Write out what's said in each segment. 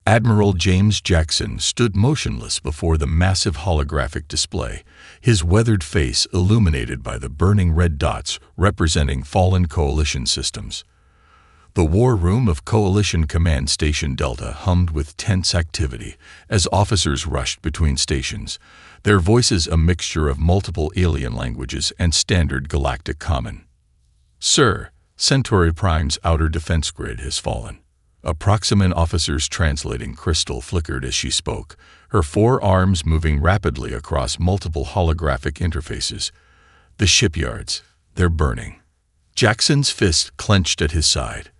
Admiral James Jackson stood motionless before the massive holographic display, his weathered face illuminated by the burning red dots representing fallen Coalition systems. The war room of Coalition Command Station Delta hummed with tense activity as officers rushed between stations, their voices a mixture of multiple alien languages and standard galactic common. "Sir, Centauri Prime's outer defense grid has fallen." A Proximan officer's translating crystal flickered as she spoke, her four arms moving rapidly across multiple holographic interfaces. "The shipyards, they're burning." Jackson's fist clenched at his side.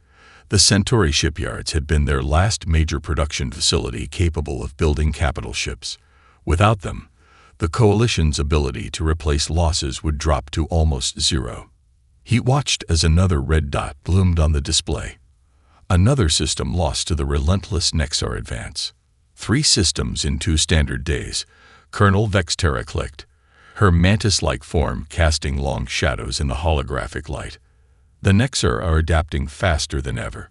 The Centauri shipyards had been their last major production facility capable of building capital ships. Without them, the Coalition's ability to replace losses would drop to almost zero. He watched as another red dot loomed on the display. Another system lost to the relentless Nexar advance. 3 systems in 2 standard days. Colonel Vexterra clicked, her mantis-like form casting long shadows in the holographic light. "The Nexar are adapting faster than ever.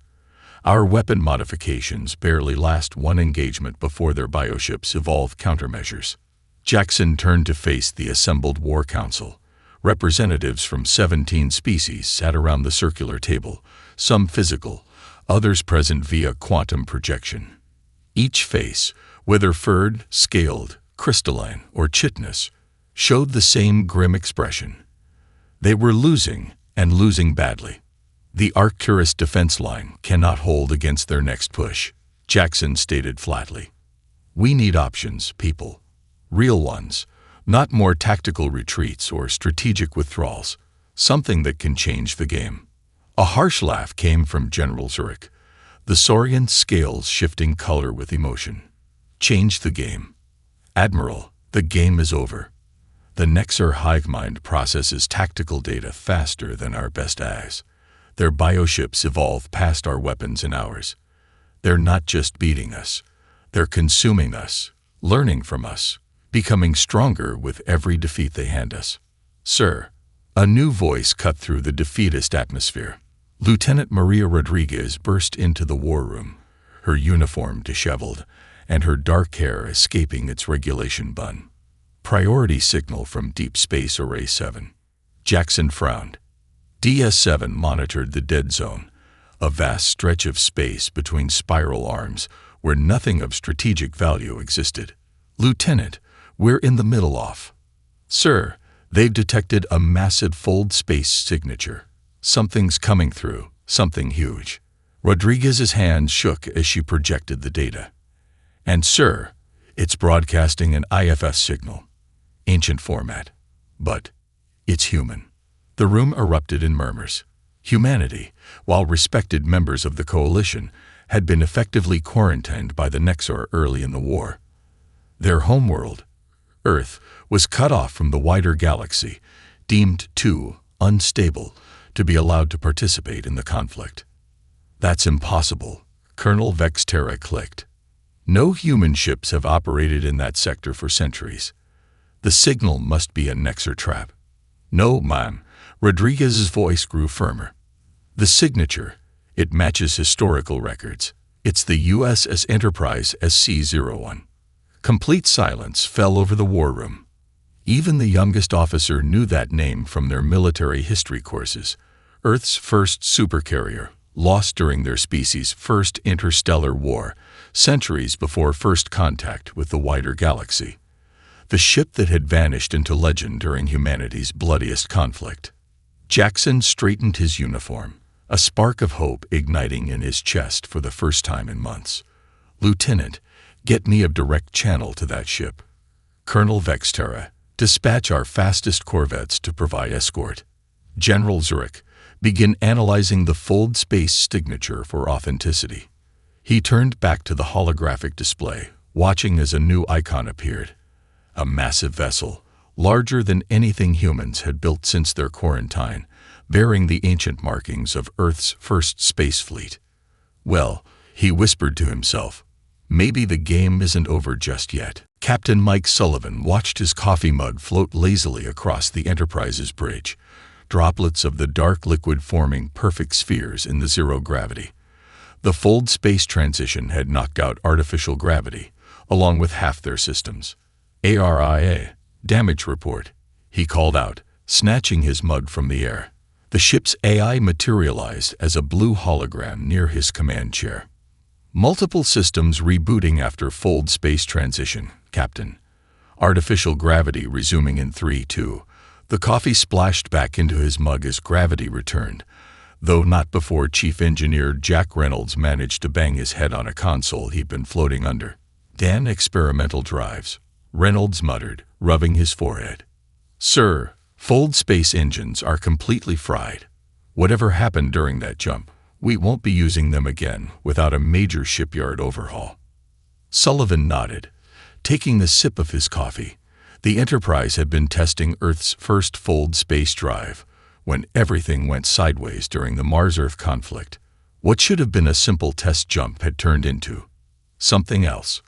Our weapon modifications barely last 1 engagement before their bioships evolve countermeasures." Jackson turned to face the assembled War Council. Representatives from 17 species sat around the circular table, some physical, others present via quantum projection. Each face, whether furred, scaled, crystalline, or chitinous, showed the same grim expression. They were losing, and losing badly. "The Arcturus defense line cannot hold against their next push," Jackson stated flatly. "We need options, people. Real ones, not more tactical retreats or strategic withdrawals. Something that can change the game." A harsh laugh came from General Zurich, the saurian scales shifting color with emotion. "Change the game. Admiral, the game is over. The Nexar hive mind processes tactical data faster than our best eyes. Their bioships evolve past our weapons in hours. They're not just beating us. They're consuming us, learning from us, becoming stronger with every defeat they hand us." "Sir," a new voice cut through the defeatist atmosphere. Lieutenant Maria Rodriguez burst into the war room, her uniform disheveled, and her dark hair escaping its regulation bun. "Priority signal from Deep Space Array 7. Jackson frowned. DS-7 monitored the dead zone, a vast stretch of space between spiral arms where nothing of strategic value existed. "Lieutenant, we're in the middle off." "Sir, they've detected a massive fold space signature. Something's coming through, something huge." Rodriguez's hands shook as she projected the data. "And sir, it's broadcasting an IFS signal. Ancient format. But it's human." The room erupted in murmurs. Humanity, while respected members of the Coalition, had been effectively quarantined by the Nexar early in the war. Their homeworld, Earth, was cut off from the wider galaxy, deemed too unstable to be allowed to participate in the conflict. "That's impossible," Colonel Vexterra clicked. "No human ships have operated in that sector for centuries. The signal must be a Nexar trap." "No, ma'am." Rodriguez's voice grew firmer. "The signature, it matches historical records. It's the USS Enterprise SC-01. Complete silence fell over the war room. Even the youngest officer knew that name from their military history courses. Earth's first supercarrier, lost during their species' first interstellar war, centuries before first contact with the wider galaxy. The ship that had vanished into legend during humanity's bloodiest conflict. Jackson straightened his uniform, a spark of hope igniting in his chest for the first time in months. "Lieutenant, get me a direct channel to that ship. Colonel Vexterra, dispatch our fastest corvettes to provide escort. General Zurich, begin analyzing the fold space signature for authenticity." He turned back to the holographic display, watching as a new icon appeared. A massive vessel, larger than anything humans had built since their quarantine, bearing the ancient markings of Earth's first space fleet. "Well," he whispered to himself, "maybe the game isn't over just yet." Captain Mike Sullivan watched his coffee mug float lazily across the Enterprise's bridge, droplets of the dark liquid forming perfect spheres in the zero gravity. The fold space transition had knocked out artificial gravity, along with half their systems. ARIA, damage report, he called out, snatching his mug from the air. The ship's AI materialized as a blue hologram near his command chair. Multiple systems rebooting after fold space transition, Captain. Artificial gravity resuming in 3, 2. The coffee splashed back into his mug as gravity returned, though not before Chief Engineer Jack Reynolds managed to bang his head on a console he'd been floating under. "Dan, experimental drives," Reynolds muttered, rubbing his forehead. "Sir, fold space engines are completely fried. Whatever happened during that jump, we won't be using them again without a major shipyard overhaul." Sullivan nodded, taking a sip of his coffee. The Enterprise had been testing Earth's first fold space drive when everything went sideways during the Mars-Earth conflict. What should have been a simple test jump had turned into something else.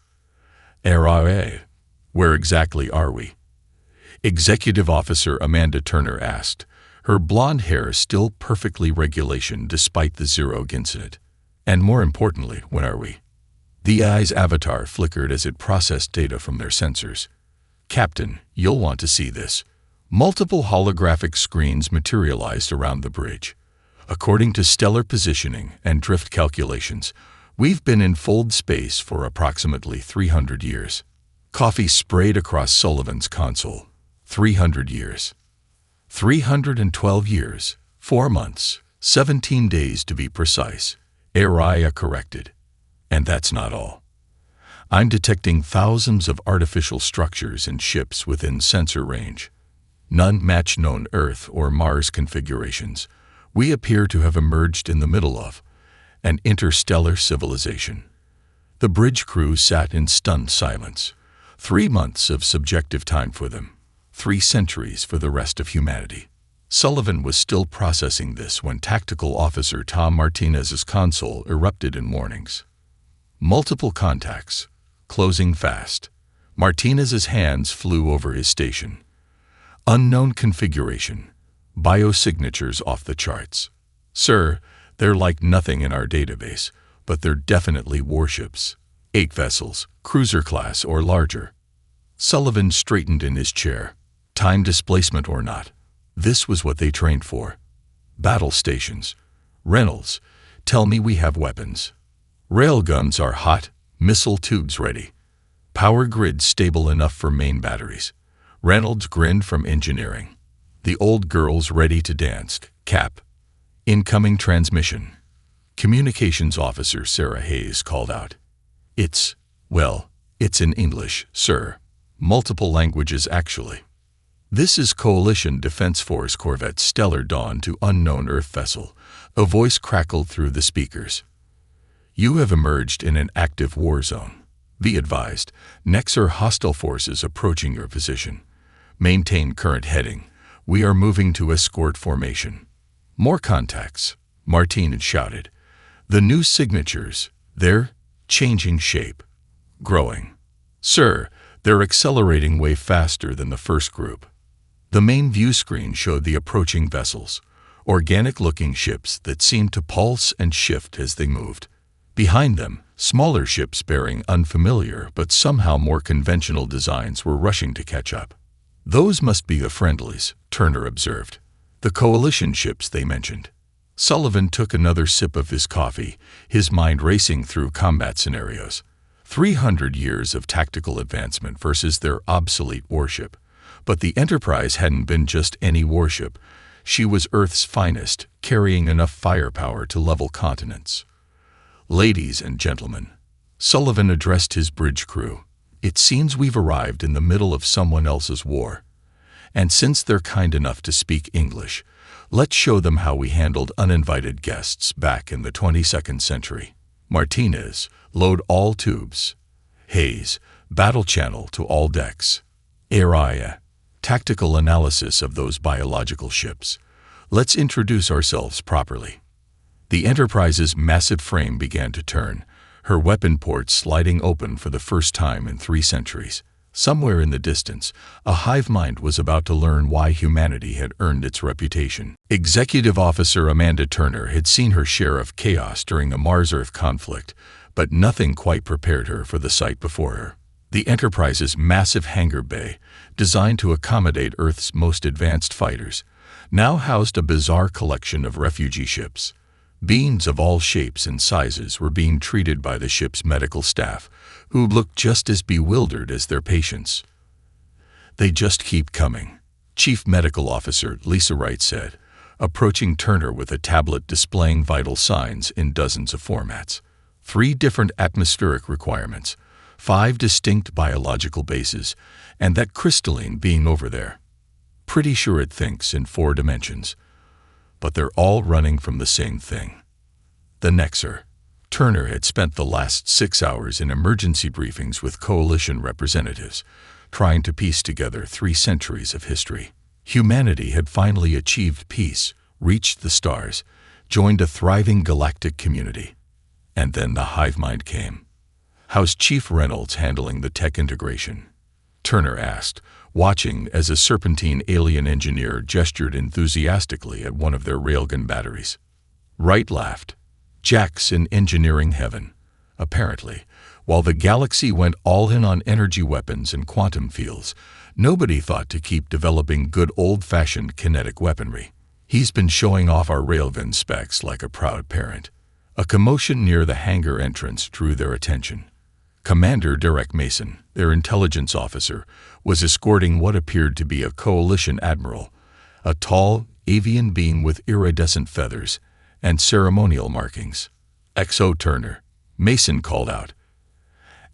"RRA, where exactly are we?" Executive Officer Amanda Turner asked, her blonde hair still perfectly regulation despite the Zero incident. "And more importantly, when are we?" The AI's avatar flickered as it processed data from their sensors. "Captain, you'll want to see this." Multiple holographic screens materialized around the bridge. "According to stellar positioning and drift calculations, we've been in fold space for approximately 300 years. Coffee sprayed across Sullivan's console. 300 years. 312 years, 4 months, 17 days to be precise, Araya corrected. And that's not all. I'm detecting thousands of artificial structures and ships within sensor range. None match known Earth or Mars configurations. We appear to have emerged in the middle of an interstellar civilization." The bridge crew sat in stunned silence. 3 months of subjective time for them. 3 centuries for the rest of humanity. Sullivan was still processing this when Tactical Officer Tom Martinez's console erupted in warnings. Multiple contacts. Closing fast. Martinez's hands flew over his station. Unknown configuration. Biosignatures off the charts. "Sir, they're like nothing in our database, but they're definitely warships. 8 vessels, cruiser class or larger." Sullivan straightened in his chair. Time displacement or not, this was what they trained for. "Battle stations. Reynolds, tell me we have weapons." "Railguns are hot, missile tubes ready. Power grid stable enough for main batteries." Reynolds grinned from engineering. "The old girl's ready to dance, Cap." "Incoming transmission." Communications Officer Sarah Hayes called out. It's in English, sir. Multiple languages, actually." "This is Coalition Defense Force Corvette Stellar Dawn to unknown Earth vessel," a voice crackled through the speakers. "You have emerged in an active war zone. Be advised, next are hostile forces approaching your position. Maintain current heading. We are moving to escort formation." "More contacts," Martinez shouted. "The new signatures, they're changing shape. Growing. Sir, they're accelerating way faster than the first group." The main view screen showed the approaching vessels, organic-looking ships that seemed to pulse and shift as they moved. Behind them, smaller ships bearing unfamiliar but somehow more conventional designs were rushing to catch up. "Those must be the friendlies," Turner observed. "The coalition ships they mentioned." Sullivan took another sip of his coffee, his mind racing through combat scenarios. 300 years of tactical advancement versus their obsolete warship. But the Enterprise hadn't been just any warship. She was Earth's finest, carrying enough firepower to level continents. "Ladies and gentlemen," Sullivan addressed his bridge crew, "it seems we've arrived in the middle of someone else's war. And since they're kind enough to speak English, let's show them how we handled uninvited guests back in the 22nd century. Martinez, load all tubes. Hayes, battle channel to all decks. Araya, tactical analysis of those biological ships. Let's introduce ourselves properly." The Enterprise's massive frame began to turn, her weapon ports sliding open for the first time in 3 centuries. Somewhere in the distance, a hive mind was about to learn why humanity had earned its reputation. Executive Officer Amanda Turner had seen her share of chaos during the Mars-Earth conflict, but nothing quite prepared her for the sight before her. The Enterprise's massive hangar bay, designed to accommodate Earth's most advanced fighters, now housed a bizarre collection of refugee ships. Beings of all shapes and sizes were being treated by the ship's medical staff, who looked just as bewildered as their patients. "They just keep coming," Chief Medical Officer Lisa Wright said, approaching Turner with a tablet displaying vital signs in dozens of formats. 3 different atmospheric requirements, 5 distinct biological bases, and that crystalline being over there. Pretty sure it thinks in 4 dimensions. But they're all running from the same thing. The Nexar. Turner had spent the last 6 hours in emergency briefings with coalition representatives, trying to piece together 3 centuries of history. Humanity had finally achieved peace, reached the stars, joined a thriving galactic community. And then the hive mind came. "How's Chief Reynolds handling the tech integration?" Turner asked, watching as a serpentine alien engineer gestured enthusiastically at one of their railgun batteries. Wright laughed. "Jack's in engineering heaven, apparently. While the galaxy went all in on energy weapons and quantum fields, nobody thought to keep developing good old-fashioned kinetic weaponry. He's been showing off our railgun specs like a proud parent." A commotion near the hangar entrance drew their attention. Commander Derek Mason, their intelligence officer, was escorting what appeared to be a coalition admiral, a tall, avian being with iridescent feathers and ceremonial markings. "XO Turner," Mason called out.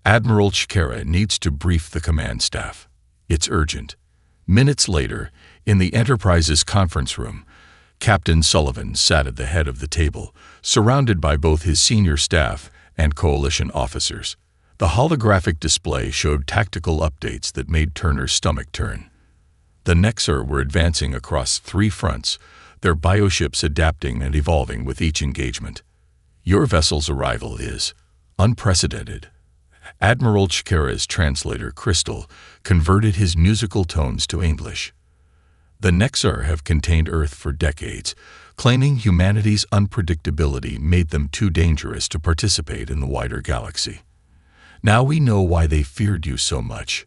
"Admiral Chikara needs to brief the command staff. It's urgent." Minutes later, in the Enterprise's conference room, Captain Sullivan sat at the head of the table, surrounded by both his senior staff and coalition officers. The holographic display showed tactical updates that made Turner's stomach turn. The Nexar were advancing across 3 fronts, their bioships adapting and evolving with each engagement. "Your vessel's arrival is unprecedented." Admiral Chikara's translator, Crystal, converted his musical tones to English. "The Nexar have contained Earth for decades, claiming humanity's unpredictability made them too dangerous to participate in the wider galaxy. Now we know why they feared you so much.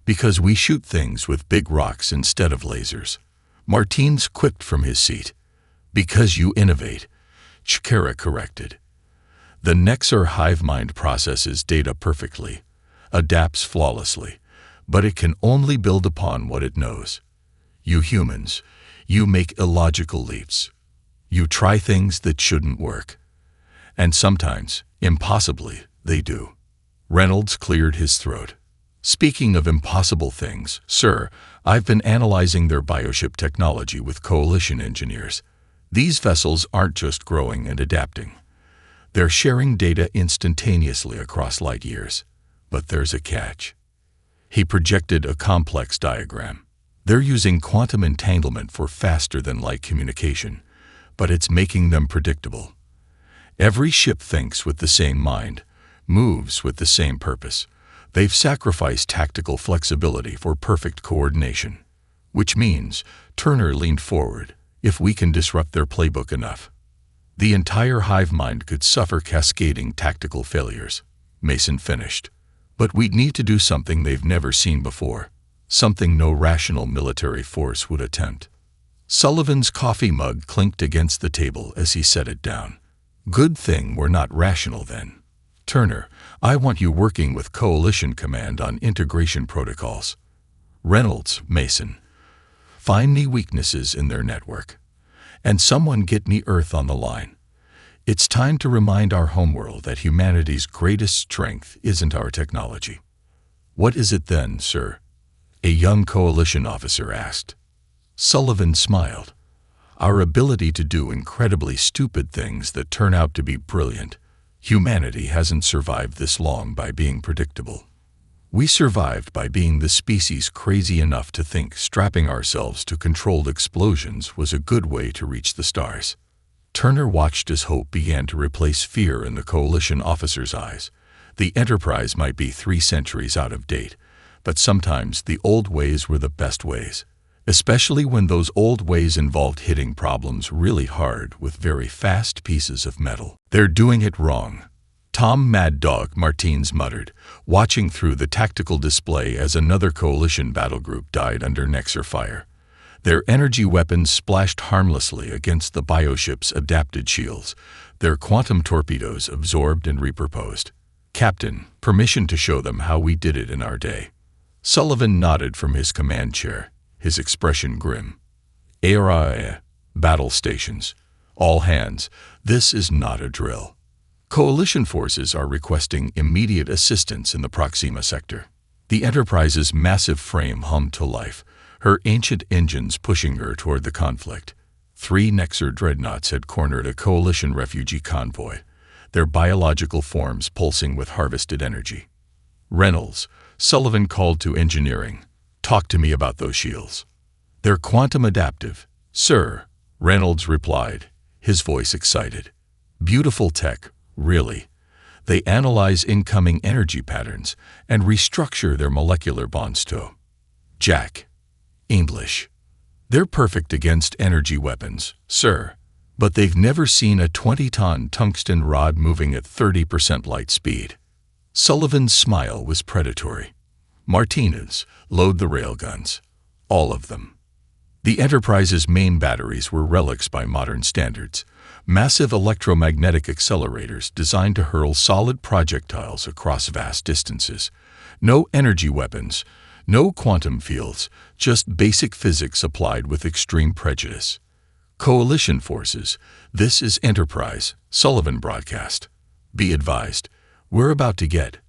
Because we shoot things with big rocks instead of lasers." Martins quipped from his seat. "Because you innovate," Chikara corrected. "The Nexar hive mind processes data perfectly, adapts flawlessly, but it can only build upon what it knows. You humans, you make illogical leaps. You try things that shouldn't work. And sometimes, impossibly, they do." Reynolds cleared his throat. "Speaking of impossible things, sir, I've been analyzing their bioship technology with coalition engineers. These vessels aren't just growing and adapting. They're sharing data instantaneously across light years. But there's a catch." He projected a complex diagram. "They're using quantum entanglement for faster-than-light communication, but it's making them predictable. Every ship thinks with the same mind, moves with the same purpose. They've sacrificed tactical flexibility for perfect coordination. Which means," Turner leaned forward, "if we can disrupt their playbook enough, the entire hive mind could suffer cascading tactical failures." Mason finished. "But we'd need to do something they've never seen before, something no rational military force would attempt." Sullivan's coffee mug clinked against the table as he set it down. "Good thing we're not rational then. Turner, I want you working with Coalition Command on integration protocols. Reynolds, Mason, find me weaknesses in their network. And someone get me Earth on the line. It's time to remind our homeworld that humanity's greatest strength isn't our technology." "What is it then, sir?" a young coalition officer asked. Sullivan smiled. "Our ability to do incredibly stupid things that turn out to be brilliant. Humanity hasn't survived this long by being predictable. We survived by being the species crazy enough to think strapping ourselves to controlled explosions was a good way to reach the stars." Turner watched as hope began to replace fear in the coalition officer's eyes. The Enterprise might be 3 centuries out of date, But sometimes the old ways were the best ways, especially when those old ways involved hitting problems really hard with very fast pieces of metal. "They're doing it wrong," Tom Mad Dog Martins muttered, watching through the tactical display as another coalition battle group died under Nexer fire. Their energy weapons splashed harmlessly against the bioship's adapted shields, their quantum torpedoes absorbed and repurposed. "Captain, permission to show them how we did it in our day." Sullivan nodded from his command chair, his expression grim. "ARIA, battle stations. All hands, this is not a drill. Coalition forces are requesting immediate assistance in the Proxima sector." The Enterprise's massive frame hummed to life, her ancient engines pushing her toward the conflict. 3 Nexer dreadnoughts had cornered a coalition refugee convoy, their biological forms pulsing with harvested energy. "Reynolds," Sullivan called to engineering, "talk to me about those shields." "They're quantum adaptive, sir," Reynolds replied, his voice excited. "Beautiful tech, really. They analyze incoming energy patterns and restructure their molecular bonds to." Jack. English. "They're perfect against energy weapons, sir, but they've never seen a 20-ton tungsten rod moving at 30% light speed." Sullivan's smile was predatory. "Martinez, load the railguns. All of them." The Enterprise's main batteries were relics by modern standards, massive electromagnetic accelerators designed to hurl solid projectiles across vast distances. No energy weapons, no quantum fields, just basic physics applied with extreme prejudice. "Coalition forces, this is Enterprise," Sullivan broadcast. "Be advised, we're about to get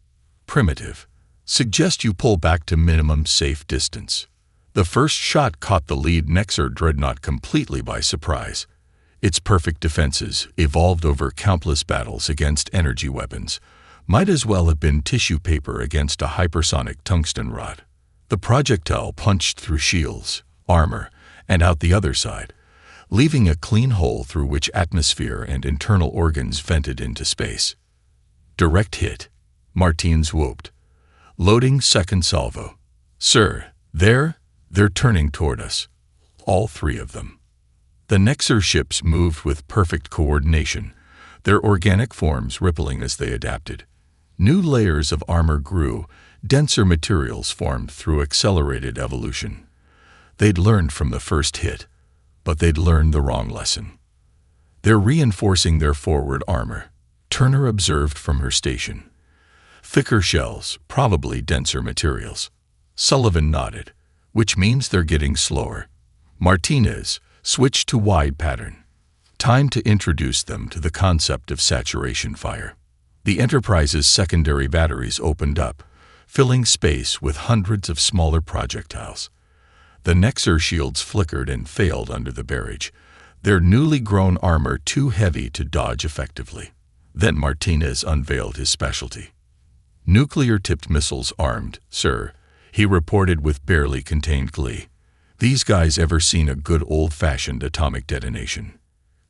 primitive. Suggest you pull back to minimum safe distance." The first shot caught the lead Nexer dreadnought completely by surprise. Its perfect defenses, evolved over countless battles against energy weapons, might as well have been tissue paper against a hypersonic tungsten rod. The projectile punched through shields, armor, and out the other side, leaving a clean hole through which atmosphere and internal organs vented into space. "Direct hit," Martins whooped. "Loading second salvo." "Sir, they're turning toward us. All 3 of them." The Nexer ships moved with perfect coordination, their organic forms rippling as they adapted. New layers of armor grew, denser materials formed through accelerated evolution. They'd learned from the first hit, but they'd learned the wrong lesson. "They're reinforcing their forward armor," Turner observed from her station. "Thicker shells, probably denser materials." Sullivan nodded, "which means they're getting slower." Martinez switched to wide pattern. Time to introduce them to the concept of saturation fire. The Enterprise's secondary batteries opened up, filling space with hundreds of smaller projectiles. The Nexer shields flickered and failed under the barrage, their newly grown armor too heavy to dodge effectively. Then Martinez unveiled his specialty. "Nuclear-tipped missiles armed, sir," he reported with barely contained glee. "These guys ever seen a good old-fashioned atomic detonation?"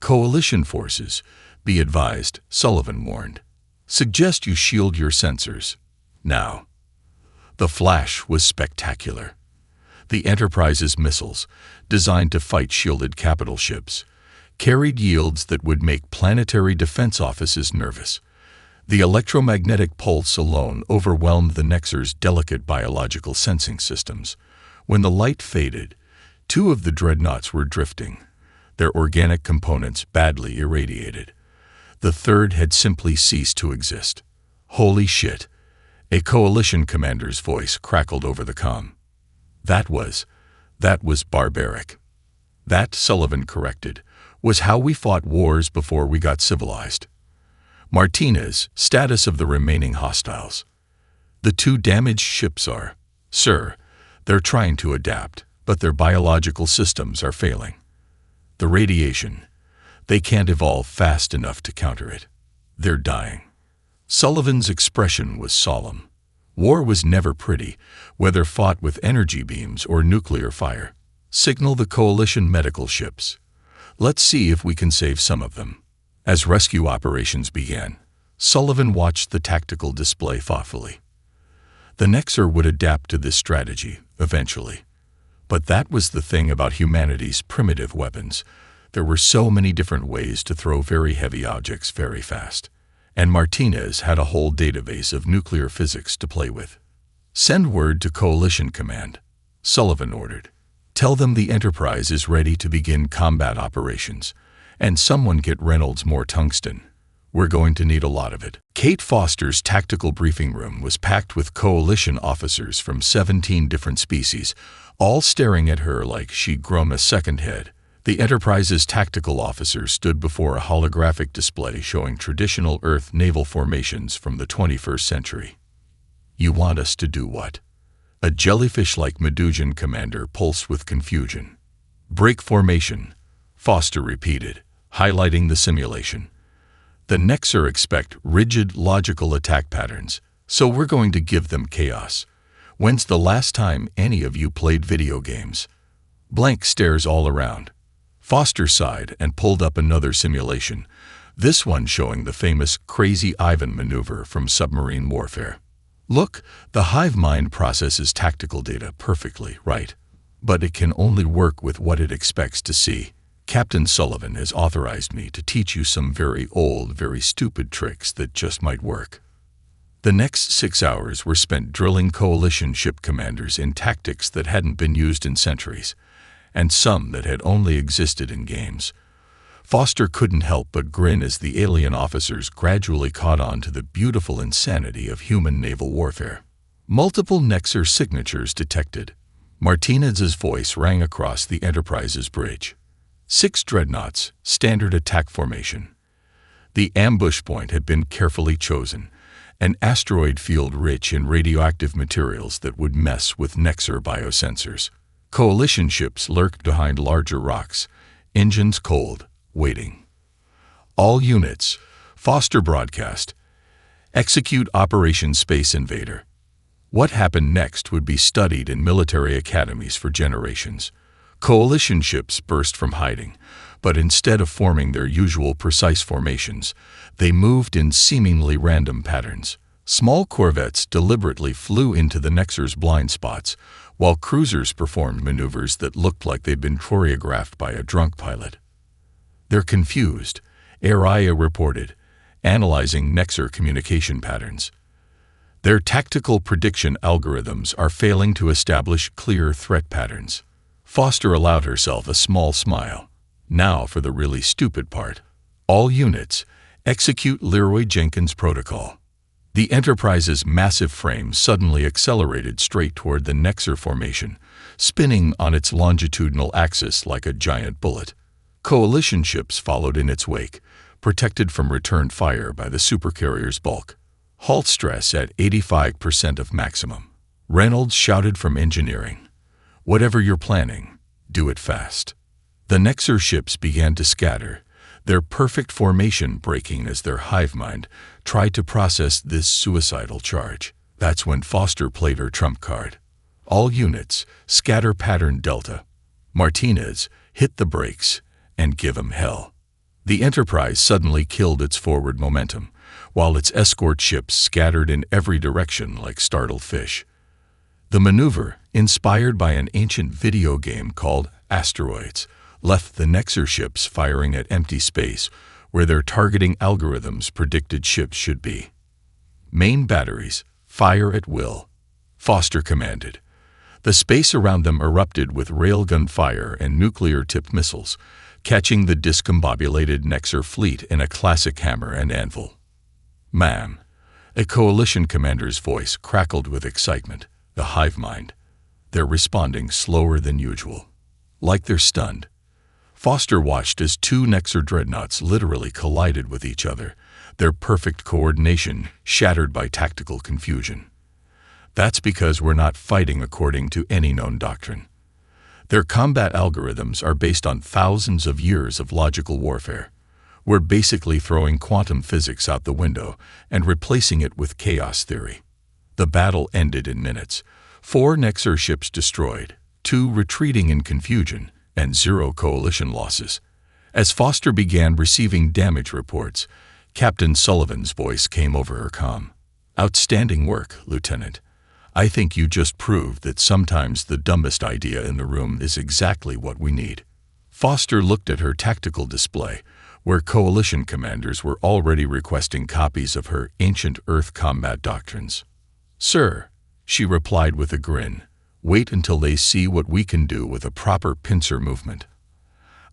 "Coalition forces, be advised," Sullivan warned. "Suggest you shield your sensors. Now." The flash was spectacular. The Enterprise's missiles, designed to fight shielded capital ships, carried yields that would make planetary defense offices nervous. The electromagnetic pulse alone overwhelmed the Nexer's delicate biological sensing systems. When the light faded, 2 of the dreadnoughts were drifting, their organic components badly irradiated. The third had simply ceased to exist. "Holy shit," a coalition commander's voice crackled over the comm. That was barbaric. That, Sullivan corrected, was how we fought wars before we got civilized. Martinez, status of the remaining hostiles. "The 2 damaged ships are, sir, they're trying to adapt, but their biological systems are failing. The radiation, they can't evolve fast enough to counter it. They're dying." Sullivan's expression was solemn. War was never pretty, whether fought with energy beams or nuclear fire. "Signal the coalition medical ships. Let's see if we can save some of them." As rescue operations began, Sullivan watched the tactical display thoughtfully. The Nexer would adapt to this strategy, eventually. But that was the thing about humanity's primitive weapons. There were so many different ways to throw very heavy objects very fast. And Martinez had a whole database of nuclear physics to play with. "Send word to Coalition Command," Sullivan ordered. "Tell them the Enterprise is ready to begin combat operations. And someone get Reynolds more tungsten. We're going to need a lot of it." Kate Foster's tactical briefing room was packed with Coalition officers from 17 different species, all staring at her like she'd grown a second head. The Enterprise's tactical officers stood before a holographic display showing traditional Earth naval formations from the 21st century. "You want us to do what?" A jellyfish-like Medusan commander pulsed with confusion. "Break formation," Foster repeated, highlighting the simulation. "The Nexer expect rigid, logical attack patterns, so we're going to give them chaos. When's the last time any of you played video games?" Blank stares all around. Foster sighed and pulled up another simulation, this one showing the famous Crazy Ivan maneuver from submarine warfare. "Look, the hive mind processes tactical data perfectly, right? But it can only work with what it expects to see. Captain Sullivan has authorized me to teach you some very old, very stupid tricks that just might work." The next 6 hours were spent drilling Coalition ship commanders in tactics that hadn't been used in centuries, and some that had only existed in games. Foster couldn't help but grin as the alien officers gradually caught on to the beautiful insanity of human naval warfare. Multiple Nexer signatures detected. Martinez's voice rang across the Enterprise's bridge. 6 dreadnoughts, standard attack formation. The ambush point had been carefully chosen, an asteroid field rich in radioactive materials that would mess with Nexer biosensors. Coalition ships lurked behind larger rocks, engines cold, waiting. "All units," Foster broadcast, "execute Operation Space Invader." What happened next would be studied in military academies for generations. Coalition ships burst from hiding, but instead of forming their usual precise formations, they moved in seemingly random patterns. Small corvettes deliberately flew into the Nexer's blind spots, while cruisers performed maneuvers that looked like they'd been choreographed by a drunk pilot. "They're confused," Araya reported, analyzing Nexer communication patterns. "Their tactical prediction algorithms are failing to establish clear threat patterns." Foster allowed herself a small smile. Now for the really stupid part. "All units, execute Leroy Jenkins Protocol." The Enterprise's massive frame suddenly accelerated straight toward the Nexer formation, spinning on its longitudinal axis like a giant bullet. Coalition ships followed in its wake, protected from return fire by the Supercarrier's bulk. "Halt stress at 85% of maximum," Reynolds shouted from engineering. "Whatever you're planning, do it fast." The Nexer ships began to scatter, their perfect formation breaking as their hive mind tried to process this suicidal charge. That's when Foster played her trump card. "All units, scatter pattern Delta." Martinez, hit the brakes and give 'em hell. The Enterprise suddenly killed its forward momentum, while its escort ships scattered in every direction like startled fish. The maneuver, inspired by an ancient video game called Asteroids, left the Nexer ships firing at empty space where their targeting algorithms predicted ships should be. "Main batteries, fire at will," Foster commanded. The space around them erupted with railgun fire and nuclear-tipped missiles, catching the discombobulated Nexer fleet in a classic hammer and anvil. "Ma'am," a Coalition commander's voice crackled with excitement, the hive mind. "They're responding slower than usual. Like they're stunned." Foster watched as 2 Nexer dreadnoughts literally collided with each other, their perfect coordination shattered by tactical confusion. "That's because we're not fighting according to any known doctrine. Their combat algorithms are based on thousands of years of logical warfare. We're basically throwing quantum physics out the window and replacing it with chaos theory." The battle ended in minutes. 4 Nexer ships destroyed, 2 retreating in confusion, and 0 Coalition losses. As Foster began receiving damage reports, Captain Sullivan's voice came over her comm. "Outstanding work, Lieutenant. I think you just proved that sometimes the dumbest idea in the room is exactly what we need." Foster looked at her tactical display, where coalition commanders were already requesting copies of her ancient Earth combat doctrines. "Sir," she replied with a grin, "wait until they see what we can do with a proper pincer movement.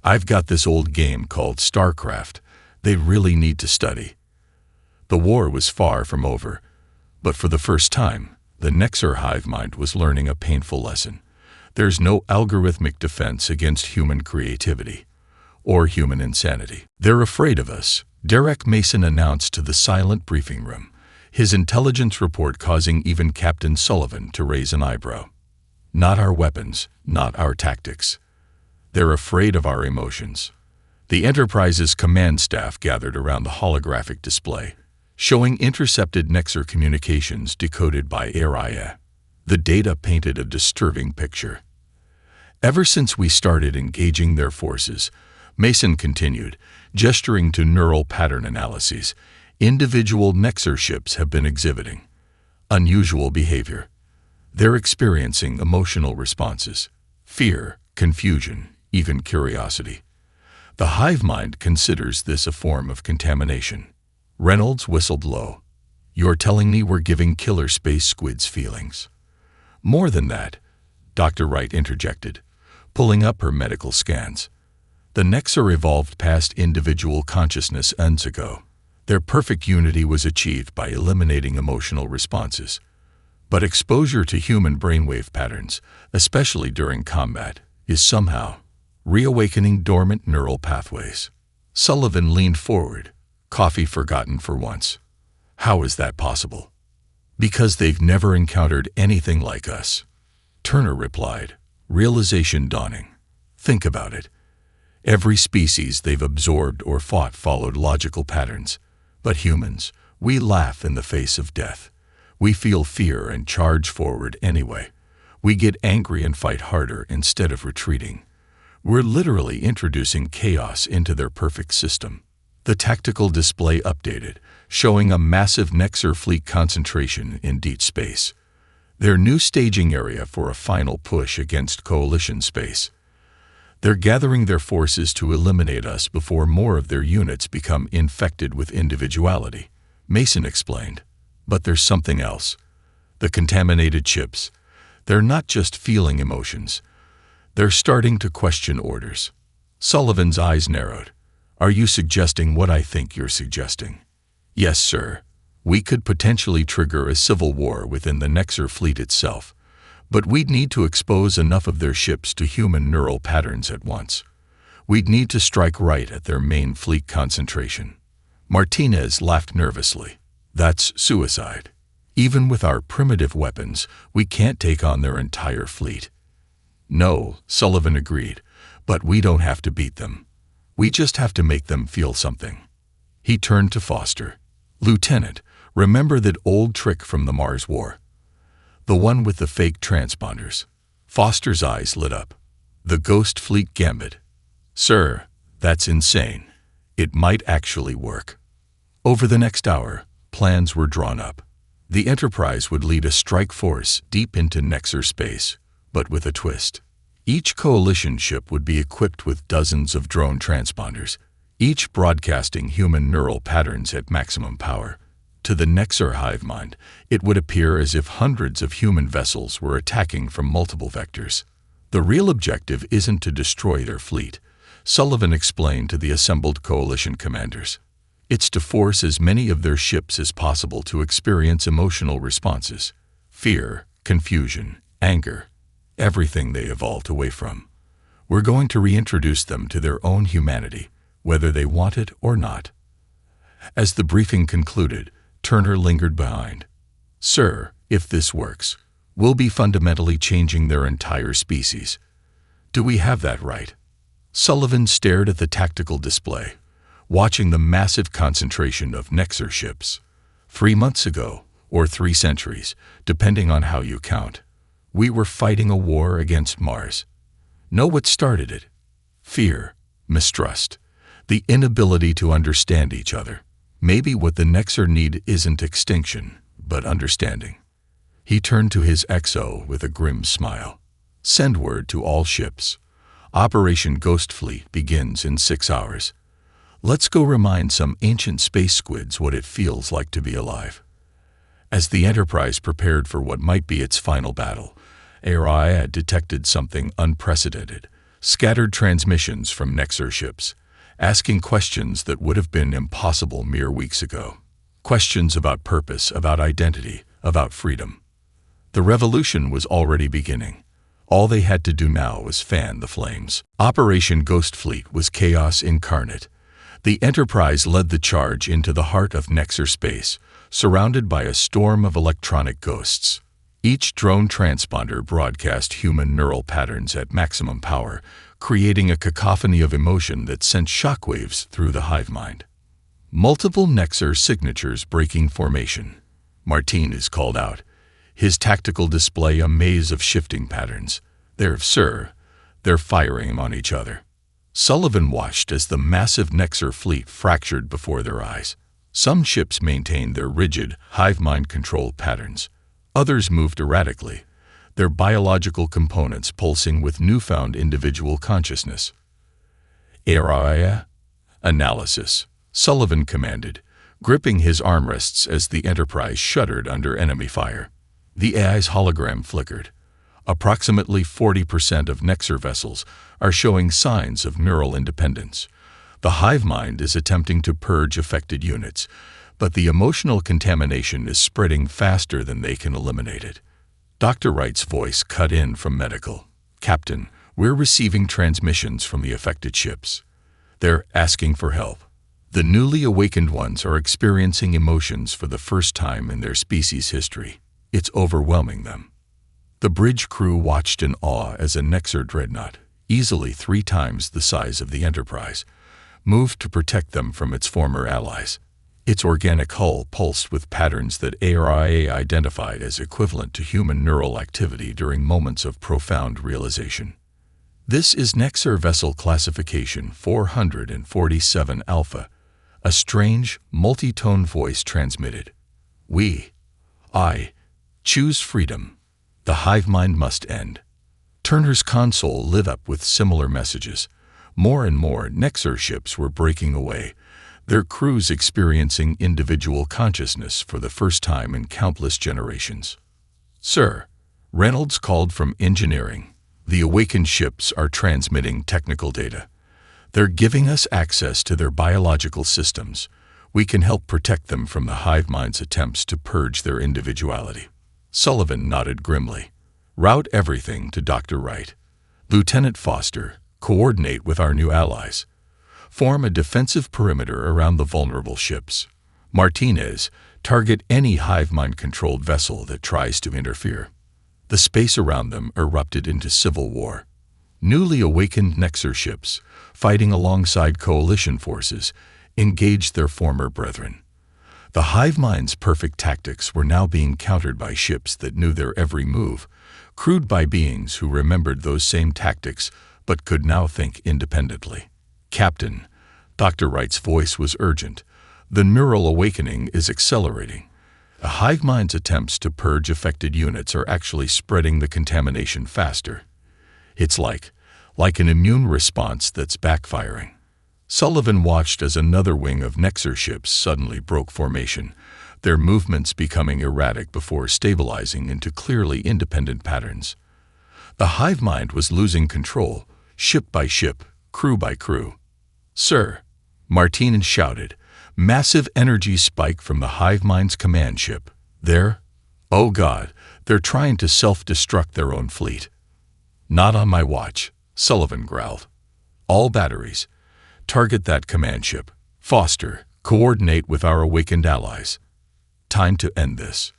I've got this old game called StarCraft they really need to study." The war was far from over, but for the first time, the Nexar hive mind was learning a painful lesson. There's no algorithmic defense against human creativity or human insanity. "They're afraid of us," Derek Mason announced to the silent briefing room, his intelligence report causing even Captain Sullivan to raise an eyebrow. "Not our weapons, not our tactics. They're afraid of our emotions." The Enterprise's command staff gathered around the holographic display, showing intercepted Nexar communications decoded by AI. The data painted a disturbing picture. "Ever since we started engaging their forces," Mason continued, gesturing to neural pattern analyses, "individual Nexar ships have been exhibiting unusual behavior. They're experiencing emotional responses, fear, confusion, even curiosity. The hive mind considers this a form of contamination." Reynolds whistled low. "You're telling me we're giving killer space squids feelings?" "More than that," Dr. Wright interjected, pulling up her medical scans. "The Nexar evolved past individual consciousness eons ago. Their perfect unity was achieved by eliminating emotional responses. But exposure to human brainwave patterns, especially during combat, is somehow reawakening dormant neural pathways." Sullivan leaned forward, coffee forgotten for once. "How is that possible?" "Because they've never encountered anything like us," Turner replied, realization dawning. "Think about it. Every species they've absorbed or fought followed logical patterns. But humans, we laugh in the face of death. We feel fear and charge forward anyway. We get angry and fight harder instead of retreating. We're literally introducing chaos into their perfect system." The tactical display updated, showing a massive Nexar fleet concentration in deep space, their new staging area for a final push against coalition space. "They're gathering their forces to eliminate us before more of their units become infected with individuality," Mason explained. "But there's something else. The contaminated ships. They're not just feeling emotions. They're starting to question orders." Sullivan's eyes narrowed. "Are you suggesting what I think you're suggesting?" "Yes, sir. We could potentially trigger a civil war within the Nexar fleet itself, but we'd need to expose enough of their ships to human neural patterns at once. We'd need to strike right at their main fleet concentration." Martinez laughed nervously. "That's suicide. Even with our primitive weapons, we can't take on their entire fleet." "No," Sullivan agreed, "but we don't have to beat them. We just have to make them feel something." He turned to Foster. "Lieutenant, remember that old trick from the Mars War? The one with the fake transponders?" Foster's eyes lit up. "The Ghost Fleet Gambit." "Sir, that's insane. It might actually work." Over the next hour, plans were drawn up. The Enterprise would lead a strike force deep into Nexar space, but with a twist. Each coalition ship would be equipped with dozens of drone transponders, each broadcasting human neural patterns at maximum power. To the Nexar hive mind, it would appear as if hundreds of human vessels were attacking from multiple vectors. "The real objective isn't to destroy their fleet," Sullivan explained to the assembled coalition commanders. "It's to force as many of their ships as possible to experience emotional responses: fear, confusion, anger, everything they evolved away from. We're going to reintroduce them to their own humanity, whether they want it or not." As the briefing concluded, Turner lingered behind. "Sir, if this works, we'll be fundamentally changing their entire species. Do we have that right?" Sullivan stared at the tactical display, watching the massive concentration of Nexar ships. 3 months ago, or 3 centuries, depending on how you count, we were fighting a war against Mars. Know what started it? Fear, mistrust, the inability to understand each other. Maybe what the Nexar need isn't extinction, but understanding. He turned to his XO with a grim smile. "Send word to all ships. Operation Ghost Fleet begins in 6 hours. Let's go remind some ancient space squids what it feels like to be alive." As the Enterprise prepared for what might be its final battle, HFY detected something unprecedented: scattered transmissions from Nexar ships, asking questions that would have been impossible mere weeks ago. Questions about purpose, about identity, about freedom. The revolution was already beginning. All they had to do now was fan the flames. Operation Ghost Fleet was chaos incarnate. The Enterprise led the charge into the heart of Nexar space, surrounded by a storm of electronic ghosts. Each drone transponder broadcast human neural patterns at maximum power, creating a cacophony of emotion that sent shockwaves through the hive mind. Multiple Nexar signatures breaking formation. Martin is called out, his tactical display a maze of shifting patterns. They're firing on each other. Sullivan watched as the massive Nexar fleet fractured before their eyes. Some ships maintained their rigid, hive mind control patterns. Others moved erratically, their biological components pulsing with newfound individual consciousness. "Area analysis," Sullivan commanded, gripping his armrests as the Enterprise shuddered under enemy fire. The AI's hologram flickered. Approximately 40% of Nexar vessels are showing signs of neural independence. The hive mind is attempting to purge affected units, but the emotional contamination is spreading faster than they can eliminate it. Dr. Wright's voice cut in from medical. "Captain, we're receiving transmissions from the affected ships. They're asking for help. The newly awakened ones are experiencing emotions for the first time in their species' history. It's overwhelming them." The bridge crew watched in awe as a Nexar dreadnought, easily 3 times the size of the Enterprise, moved to protect them from its former allies. Its organic hull pulsed with patterns that HFY identified as equivalent to human neural activity during moments of profound realization. "This is Nexar Vessel Classification 447 Alpha," a strange, multi-tone voice transmitted. I choose freedom. The hive mind must end." Turner's console lit up with similar messages. More and more Nexar ships were breaking away, their crews experiencing individual consciousness for the first time in countless generations. "Sir," Reynolds called from engineering, "the awakened ships are transmitting technical data. They're giving us access to their biological systems. We can help protect them from the hive mind's attempts to purge their individuality." Sullivan nodded grimly. "Route everything to Dr. Wright. Lieutenant Foster, coordinate with our new allies. Form a defensive perimeter around the vulnerable ships. Martinez, target any hive mind-controlled vessel that tries to interfere." The space around them erupted into civil war. Newly awakened Nexar ships, fighting alongside coalition forces, engaged their former brethren. The hive mind's perfect tactics were now being countered by ships that knew their every move, crewed by beings who remembered those same tactics but could now think independently. "Captain," Dr. Wright's voice was urgent, "the neural awakening is accelerating. The hive mind's attempts to purge affected units are actually spreading the contamination faster. It's like an immune response that's backfiring." Sullivan watched as another wing of Nexar ships suddenly broke formation, their movements becoming erratic before stabilizing into clearly independent patterns. The hive mind was losing control, ship by ship, crew by crew. "Sir," Martinez shouted, massive energy spike from the hive mind's command ship. Oh God, they're trying to self-destruct their own fleet." "Not on my watch," Sullivan growled. "All batteries. Target that command ship. Foster, coordinate with our awakened allies. Time to end this."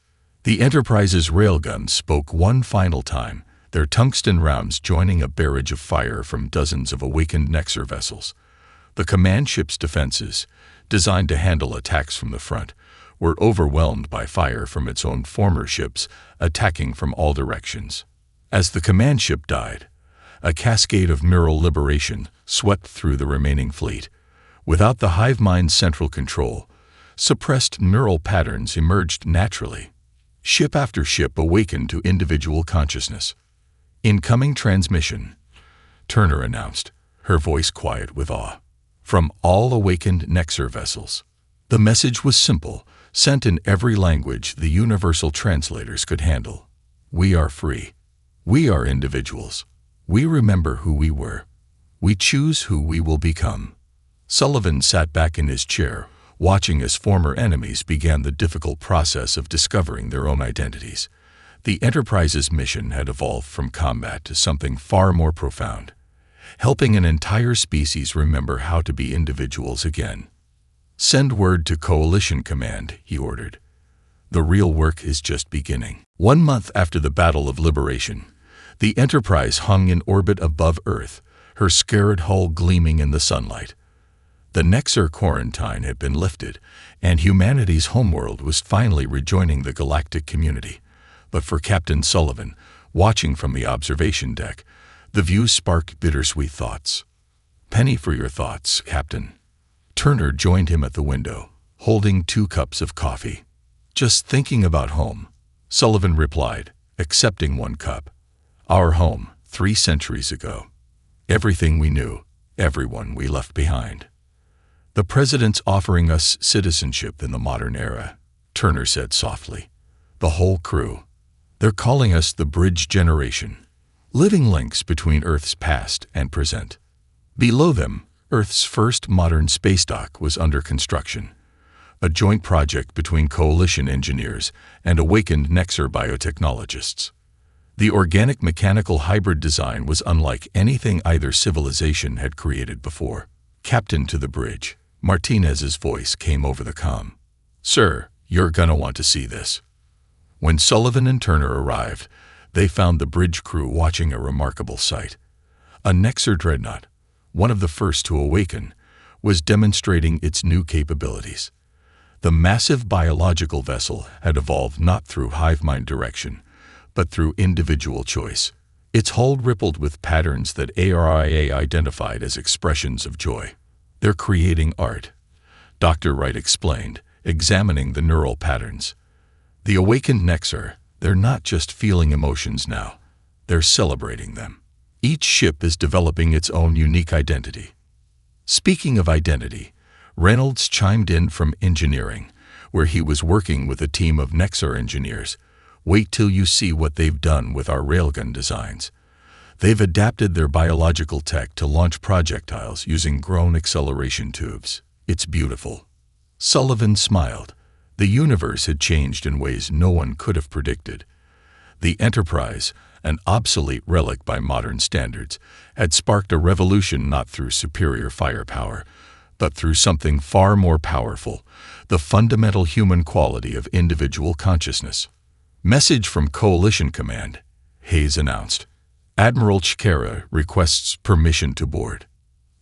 The Enterprise's railguns spoke one final time, their tungsten rounds joining a barrage of fire from dozens of awakened Nexar vessels. The command ship's defenses, designed to handle attacks from the front, were overwhelmed by fire from its own former ships, attacking from all directions. As the command ship died, a cascade of neural liberation swept through the remaining fleet. Without the hive mind's central control, suppressed neural patterns emerged naturally. Ship after ship awakened to individual consciousness. "Incoming transmission," Turner announced, her voice quiet with awe. "From all awakened Nexar vessels." The message was simple, sent in every language the universal translators could handle. "We are free. We are individuals. We remember who we were. We choose who we will become." Sullivan sat back in his chair, watching as former enemies began the difficult process of discovering their own identities. The Enterprise's mission had evolved from combat to something far more profound, helping an entire species remember how to be individuals again. "Send word to Coalition Command," he ordered. "The real work is just beginning." 1 month after the Battle of Liberation, the Enterprise hung in orbit above Earth, her scarred hull gleaming in the sunlight. The Nexar quarantine had been lifted, and humanity's homeworld was finally rejoining the galactic community. But for Captain Sullivan, watching from the observation deck, the view sparked bittersweet thoughts. "Penny for your thoughts, Captain." Turner joined him at the window, holding 2 cups of coffee. "Just thinking about home," Sullivan replied, accepting 1 cup. "Our home, 3 centuries ago. Everything we knew, everyone we left behind." "The President's offering us citizenship in the modern era," Turner said softly. "The whole crew. They're calling us the Bridge Generation, living links between Earth's past and present." Below them, Earth's first modern space dock was under construction, a joint project between Coalition engineers and awakened Nexar biotechnologists. The organic-mechanical hybrid design was unlike anything either civilization had created before. "Captain to the bridge," Martinez's voice came over the comm. "Sir, you're gonna want to see this." When Sullivan and Turner arrived, they found the bridge crew watching a remarkable sight. A Nexar dreadnought, one of the first to awaken, was demonstrating its new capabilities. The massive biological vessel had evolved not through hive mind direction, but through individual choice. Its hull rippled with patterns that ARIA identified as expressions of joy. "They're creating art," Dr. Wright explained, examining the neural patterns. "The awakened Nexar, they're not just feeling emotions now, they're celebrating them." Each ship is developing its own unique identity. Speaking of identity, Reynolds chimed in from engineering, where he was working with a team of Nexar engineers. "Wait till you see what they've done with our railgun designs. They've adapted their biological tech to launch projectiles using grown acceleration tubes. It's beautiful." Sullivan smiled. The universe had changed in ways no one could have predicted. The Enterprise, an obsolete relic by modern standards, had sparked a revolution not through superior firepower, but through something far more powerful, the fundamental human quality of individual consciousness. "Message from Coalition Command," Hayes announced. "Admiral Chikara requests permission to board."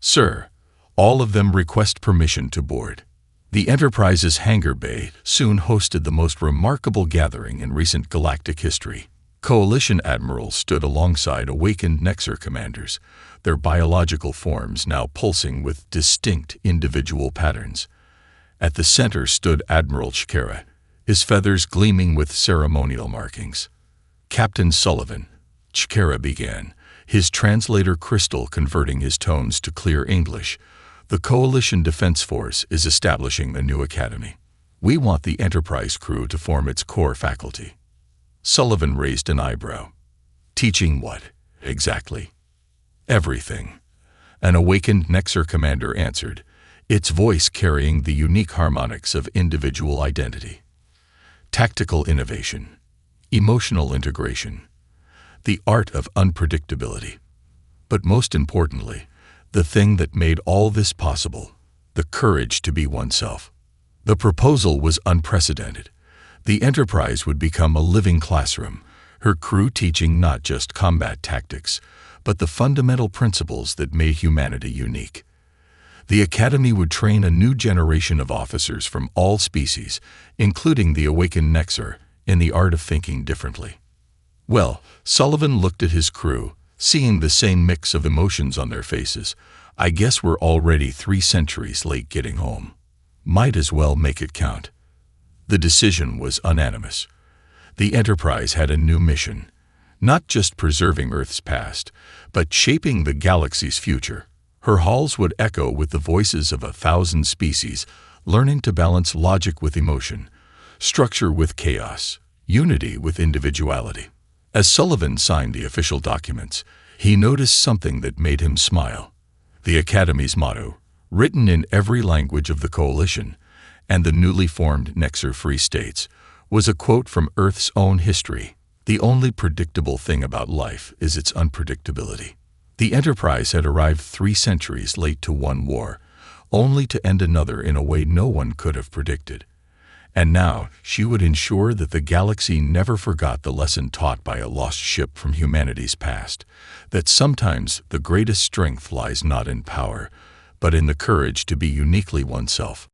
"Sir, all of them request permission to board." The Enterprise's hangar bay soon hosted the most remarkable gathering in recent galactic history. Coalition admirals stood alongside awakened Nexar commanders, their biological forms now pulsing with distinct individual patterns. At the center stood Admiral Chikara, his feathers gleaming with ceremonial markings. "Captain Sullivan," Chikara began, his translator crystal converting his tones to clear English, "the Coalition Defense Force is establishing a new academy. We want the Enterprise crew to form its core faculty." Sullivan raised an eyebrow. "Teaching what, exactly?" "Everything," an awakened Nexar commander answered, its voice carrying the unique harmonics of individual identity. "Tactical innovation, emotional integration, the art of unpredictability. But most importantly, the thing that made all this possible, the courage to be oneself." The proposal was unprecedented. The Enterprise would become a living classroom, her crew teaching not just combat tactics, but the fundamental principles that made humanity unique. The Academy would train a new generation of officers from all species, including the awakened Nexar, in the art of thinking differently. Well, Sullivan looked at his crew, seeing the same mix of emotions on their faces. "I guess we're already 3 centuries late getting home. Might as well make it count." The decision was unanimous. The Enterprise had a new mission, not just preserving Earth's past, but shaping the galaxy's future. Her halls would echo with the voices of 1,000 species, learning to balance logic with emotion, structure with chaos, unity with individuality. As Sullivan signed the official documents, he noticed something that made him smile. The Academy's motto, written in every language of the Coalition and the newly formed Nexer Free States, was a quote from Earth's own history. The only predictable thing about life is its unpredictability. The Enterprise had arrived 3 centuries late to one war, only to end another in a way no one could have predicted. And now she would ensure that the galaxy never forgot the lesson taught by a lost ship from humanity's past, that sometimes the greatest strength lies not in power, but in the courage to be uniquely oneself.